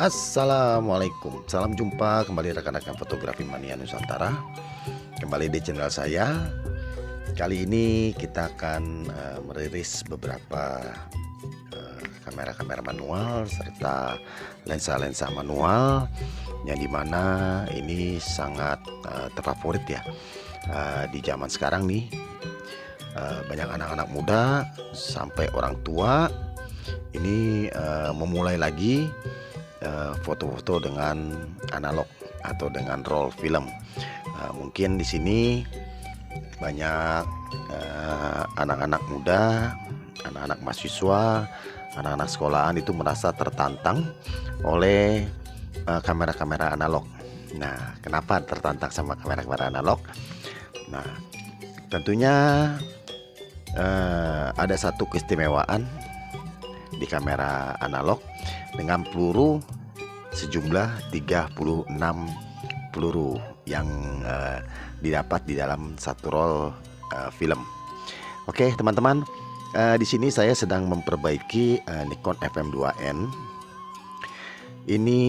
Assalamualaikum, salam jumpa kembali rekan-rekan fotografi mania Nusantara. Kembali di channel saya. Kali ini kita akan merilis beberapa kamera-kamera manual serta lensa-lensa manual yang dimana ini sangat terfavorit ya di zaman sekarang nih. Banyak anak-anak muda sampai orang tua ini memulai lagi foto-foto dengan analog atau dengan roll film. Mungkin di sini banyak anak-anak muda, anak-anak mahasiswa, anak-anak sekolahan itu merasa tertantang oleh kamera-kamera analog. Nah, kenapa tertantang sama kamera-kamera analog? Nah, tentunya ada satu keistimewaan di kamera analog dengan peluru sejumlah 36 peluru yang didapat di dalam satu roll film. Oke, teman-teman, di sini saya sedang memperbaiki Nikon FM2N. Ini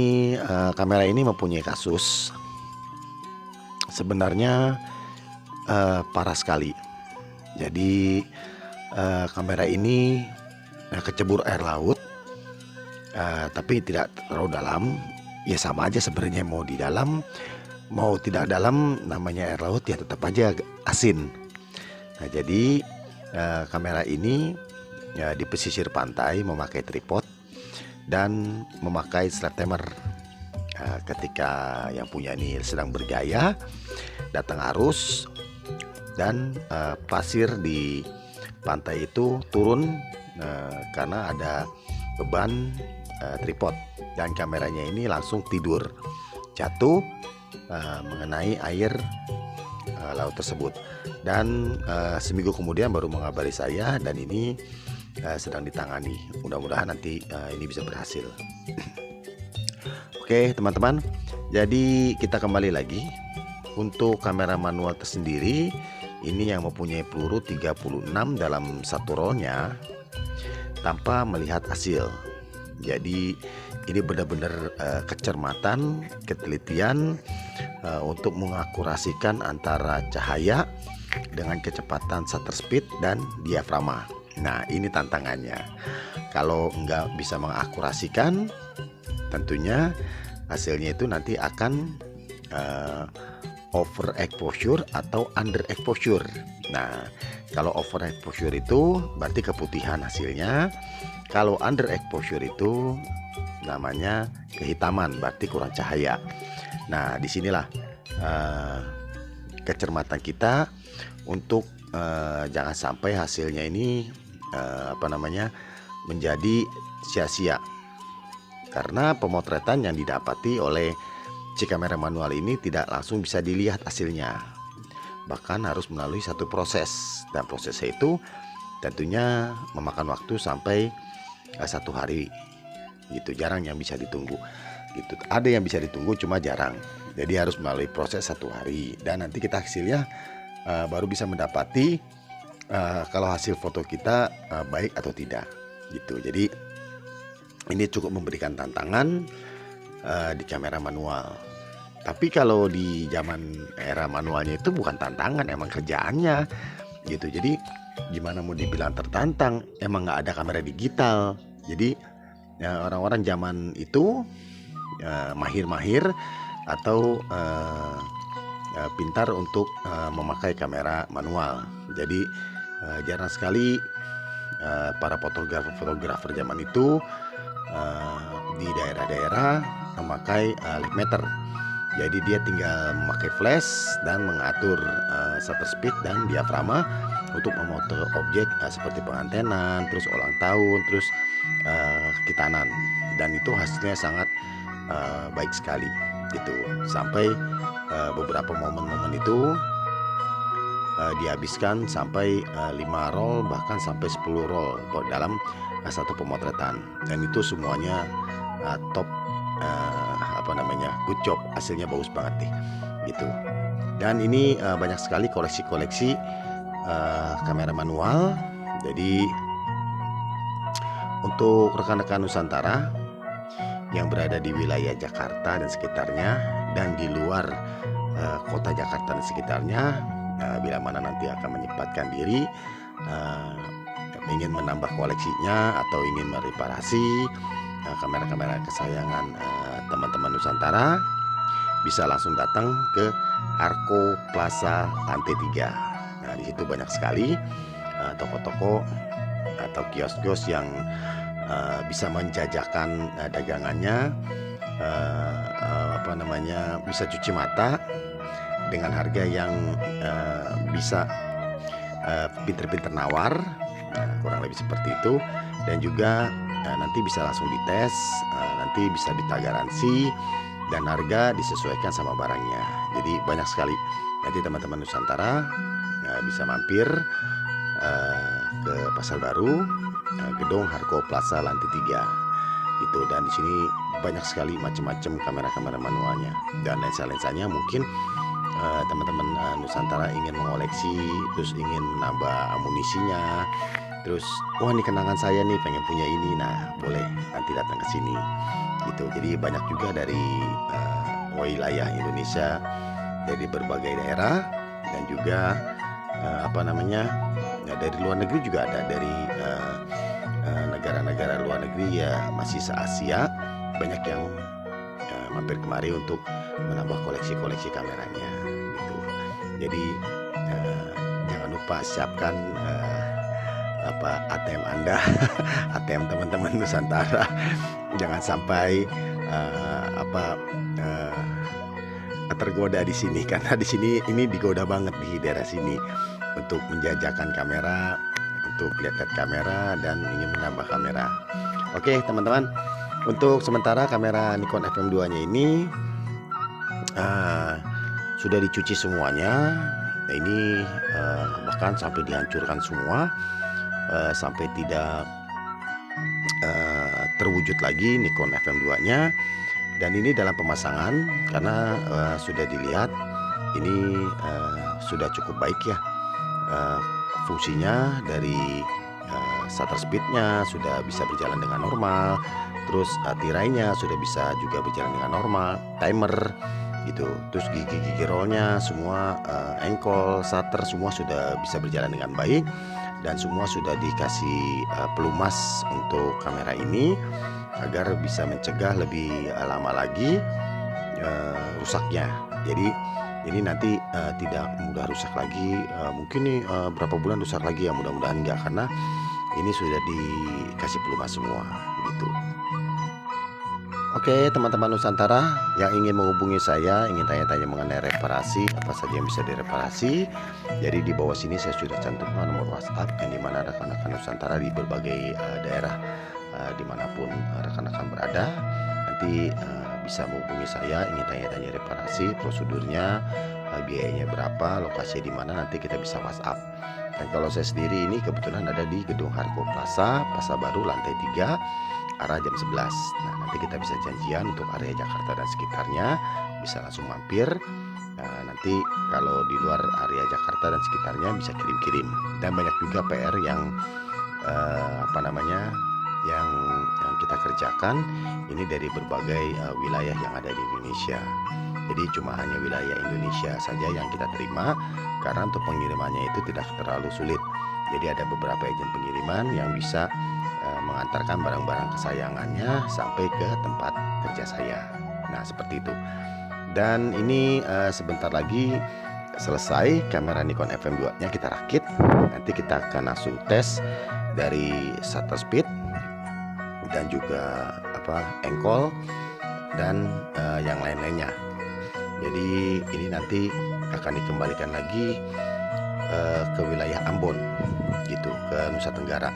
kamera ini mempunyai kasus sebenarnya parah sekali. Jadi kamera ini kecebur air laut, tapi tidak terlalu dalam. Ya sama aja sebenarnya, mau di dalam mau tidak dalam, namanya air laut ya tetap aja asin. Nah, jadi kamera ini ya di pesisir pantai memakai tripod dan memakai sledgehammer. Ketika yang punya ini sedang bergaya, datang arus dan pasir di pantai itu turun karena ada beban tripod, dan kameranya ini langsung tidur jatuh mengenai air laut tersebut. Dan seminggu kemudian baru mengabari saya, dan ini sedang ditangani. Mudah-mudahan nanti ini bisa berhasil. Oke, teman-teman, jadi kita kembali lagi untuk kamera manual tersendiri. Ini yang mempunyai peluru 36 dalam satu rollnya tanpa melihat hasil. Jadi ini benar-benar kecermatan, ketelitian untuk mengakurasikan antara cahaya dengan kecepatan shutter speed dan diafragma. Nah, ini tantangannya. Kalau nggak bisa mengakurasikan, tentunya hasilnya itu nanti akan over exposure atau under exposure. Nah, kalau over exposure itu berarti keputihan hasilnya. Kalau under exposure itu namanya kehitaman, berarti kurang cahaya. Nah, disinilah kecermatan kita untuk jangan sampai hasilnya ini menjadi sia-sia. Karena pemotretan yang didapati oleh si kamera manual ini tidak langsung bisa dilihat hasilnya, bahkan harus melalui satu proses, dan prosesnya itu tentunya memakan waktu sampai 1 hari gitu. Jarang yang bisa ditunggu gitu. Ada yang bisa ditunggu cuma jarang. Jadi harus melalui proses 1 hari, dan nanti kita hasilnya baru bisa mendapati kalau hasil foto kita baik atau tidak gitu. Jadi ini cukup memberikan tantangan di kamera manual. Tapi kalau di zaman era manualnya itu bukan tantangan, emang kerjaannya gitu. Jadi gimana mau dibilang tertantang, emang nggak ada kamera digital. Jadi ya, orang-orang zaman itu mahir-mahir atau pintar untuk memakai kamera manual. Jadi jarang sekali para fotografer zaman itu di daerah-daerah memakai light meter. Jadi dia tinggal memakai flash dan mengatur shutter speed dan diafragma untuk memoto objek seperti pengantenan, terus ulang tahun, terus kitanan, dan itu hasilnya sangat baik sekali gitu. Sampai beberapa momen-momen itu dihabiskan sampai 5 roll, bahkan sampai 10 roll dalam satu pemotretan, dan itu semuanya top, good job, hasilnya bagus banget nih gitu. Dan ini banyak sekali koleksi-koleksi kamera manual. Jadi untuk rekan-rekan Nusantara, yang berada di wilayah Jakarta dan sekitarnya dan di luar kota Jakarta dan sekitarnya, bila mana nanti akan menyempatkan diri ingin menambah koleksinya atau ingin mereparasi kamera-kamera kesayangan teman-teman Nusantara, bisa langsung datang ke Arko Plaza lantai 3. Nah, di situ banyak sekali toko-toko atau kios-kios yang bisa menjajakan dagangannya, bisa cuci mata dengan harga yang bisa pinter-pinter nawar, kurang lebih seperti itu. Dan juga nanti bisa langsung dites, nanti bisa ditagaransi dan harga disesuaikan sama barangnya. Jadi banyak sekali. Nanti teman-teman Nusantara bisa mampir ke Pasar Baru, gedung Arko Plaza lantai 3 itu. Dan di sini banyak sekali macam-macam kamera-kamera manualnya dan lensa-lensanya. Mungkin teman-teman Nusantara ingin mengoleksi, terus ingin menambah amunisinya, terus wah ini kenangan saya nih, pengen punya ini. Nah, boleh nanti datang ke sini gitu. Jadi banyak juga dari wilayah Indonesia, dari berbagai daerah, dan juga dari luar negeri juga ada, dari negara-negara luar negeri ya, masih se-Asia, banyak yang mampir kemari untuk menambah koleksi-koleksi kameranya gitu. Jadi jangan lupa siapkan ATM Anda, ATM teman-teman Nusantara. Jangan sampai tergoda di sini, karena di sini ini digoda banget di daerah sini untuk menjajakan kamera, untuk lihat-lihat kamera dan ingin menambah kamera. Oke teman-teman, untuk sementara kamera Nikon FM2 nya ini sudah dicuci semuanya. Nah, ini bahkan sampai dihancurkan semua, sampai tidak terwujud lagi Nikon FM2 nya. Dan ini dalam pemasangan, karena sudah dilihat ini sudah cukup baik ya, fungsinya dari shutter speednya sudah bisa berjalan dengan normal, terus tirainya sudah bisa juga berjalan dengan normal, timer gitu, terus gigi-gigi rollnya semua, engkol, shutter semua sudah bisa berjalan dengan baik, dan semua sudah dikasih pelumas untuk kamera ini agar bisa mencegah lebih lama lagi rusaknya. Jadi ini nanti tidak mudah rusak lagi. Mungkin nih berapa bulan rusak lagi ya, mudah-mudahan enggak, karena ini sudah dikasih pelumas semua gitu. Oke teman-teman Nusantara yang ingin menghubungi saya, ingin tanya-tanya mengenai reparasi, apa saja yang bisa direparasi, jadi di bawah sini saya sudah cantumkan nomor WhatsApp yang dimana rekan-rekan Nusantara di berbagai daerah dimanapun rekan-rekan berada, nanti bisa menghubungi saya, ingin tanya-tanya reparasi, prosedurnya, biayanya berapa, lokasi di mana, nanti kita bisa WhatsApp. Dan kalau saya sendiri ini kebetulan ada di gedung Arko Plaza, Pasar Baru lantai 3, arah jam 11. Nah, nanti kita bisa janjian untuk area Jakarta dan sekitarnya, bisa langsung mampir. Nah, nanti kalau di luar area Jakarta dan sekitarnya bisa kirim-kirim. Dan banyak juga PR yang yang kita kerjakan ini dari berbagai wilayah yang ada di Indonesia. Jadi cuma hanya wilayah Indonesia saja yang kita terima, karena untuk pengirimannya itu tidak terlalu sulit. Jadi ada beberapa agen pengiriman yang bisa mengantarkan barang-barang kesayangannya sampai ke tempat kerja saya. Nah seperti itu. Dan ini sebentar lagi selesai kamera Nikon FM2 nya kita rakit. Nanti kita akan langsung tes dari shutter speed dan juga engkol dan yang lain-lainnya. Jadi ini nanti akan dikembalikan lagi ke wilayah Ambon gitu, ke Nusa Tenggara.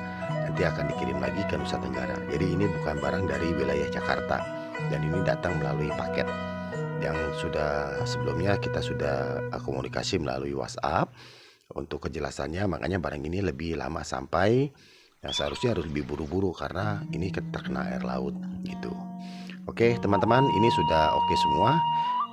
Nanti akan dikirim lagi ke Nusa Tenggara. Jadi ini bukan barang dari wilayah Jakarta, dan ini datang melalui paket yang sudah sebelumnya kita sudah komunikasi melalui WhatsApp untuk kejelasannya. Makanya barang ini lebih lama sampai, yang seharusnya harus lebih buru-buru karena ini terkena air laut gitu. Oke teman-teman, ini sudah oke semua.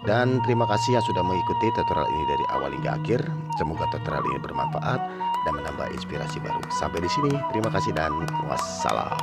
Dan terima kasih yang sudah mengikuti tutorial ini dari awal hingga akhir. Semoga tutorial ini bermanfaat dan menambah inspirasi baru. Sampai di sini, terima kasih dan wassalam.